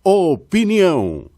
Opinião.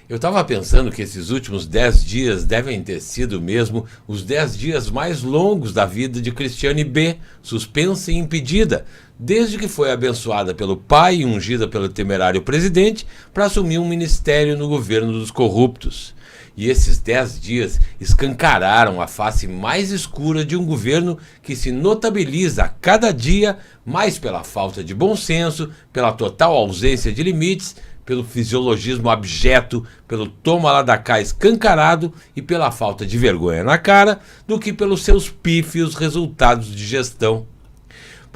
Eu estava pensando que esses últimos 10 dias devem ter sido mesmo os 10 dias mais longos da vida de Cristiane B., suspensa e impedida, desde que foi abençoada pelo pai e ungida pelo temerário presidente para assumir um ministério no governo dos corruptos. E esses 10 dias escancararam a face mais escura de um governo que se notabiliza a cada dia mais pela falta de bom senso, pela total ausência de limites, pelo fisiologismo abjeto, pelo toma lá da cá escancarado e pela falta de vergonha na cara, do que pelos seus pífios resultados de gestão.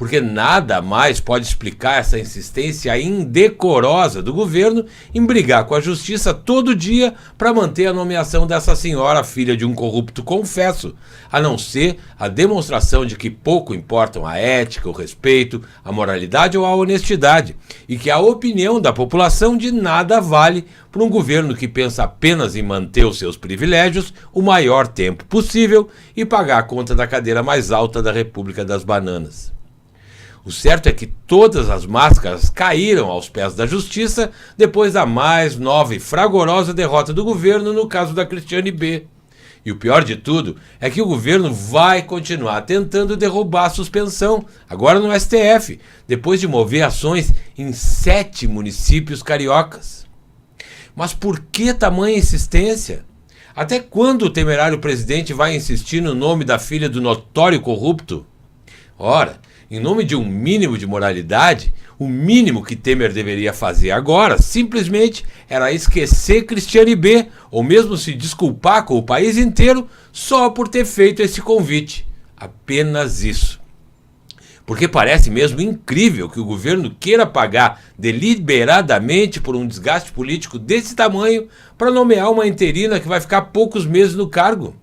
Porque nada mais pode explicar essa insistência indecorosa do governo em brigar com a justiça todo dia para manter a nomeação dessa senhora, filha de um corrupto confesso, a não ser a demonstração de que pouco importam a ética, o respeito, a moralidade ou a honestidade, e que a opinião da população de nada vale para um governo que pensa apenas em manter os seus privilégios o maior tempo possível e pagar a conta da cadeira mais alta da República das Bananas. O certo é que todas as máscaras caíram aos pés da justiça depois da mais nova e fragorosa derrota do governo no caso da Cristiane B. E o pior de tudo é que o governo vai continuar tentando derrubar a suspensão, agora no STF, depois de mover ações em 7 municípios cariocas. Mas por que tamanha insistência? Até quando o temerário presidente vai insistir no nome da filha do notório corrupto? Ora, em nome de um mínimo de moralidade, o mínimo que Temer deveria fazer agora, simplesmente, era esquecer Cristiane B., ou mesmo se desculpar com o país inteiro só por ter feito esse convite. Apenas isso. Porque parece mesmo incrível que o governo queira pagar deliberadamente por um desgaste político desse tamanho para nomear uma interina que vai ficar poucos meses no cargo.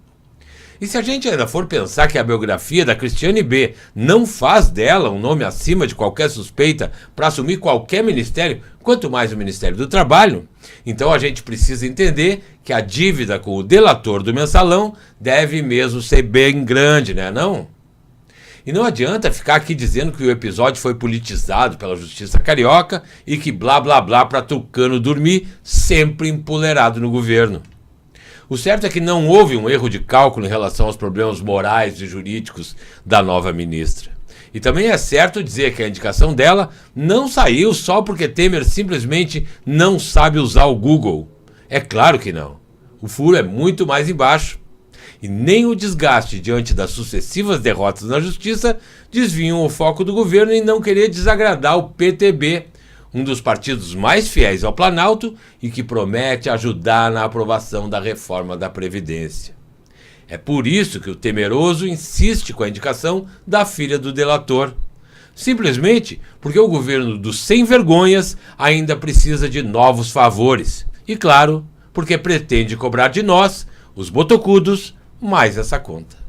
E se a gente ainda for pensar que a biografia da Cristiane B. não faz dela um nome acima de qualquer suspeita para assumir qualquer ministério, quanto mais o Ministério do Trabalho, então a gente precisa entender que a dívida com o delator do mensalão deve mesmo ser bem grande, né não? E não adianta ficar aqui dizendo que o episódio foi politizado pela justiça carioca e que blá blá blá para Tucano dormir, sempre empolerado no governo. O certo é que não houve um erro de cálculo em relação aos problemas morais e jurídicos da nova ministra. E também é certo dizer que a indicação dela não saiu só porque Temer simplesmente não sabe usar o Google. É claro que não. O furo é muito mais embaixo. E nem o desgaste diante das sucessivas derrotas na justiça desviam o foco do governo em não querer desagradar o PTB, um dos partidos mais fiéis ao Planalto e que promete ajudar na aprovação da reforma da Previdência. É por isso que o temeroso insiste com a indicação da filha do delator. Simplesmente porque o governo dos sem-vergonhas ainda precisa de novos favores. E claro, porque pretende cobrar de nós, os botocudos, mais essa conta.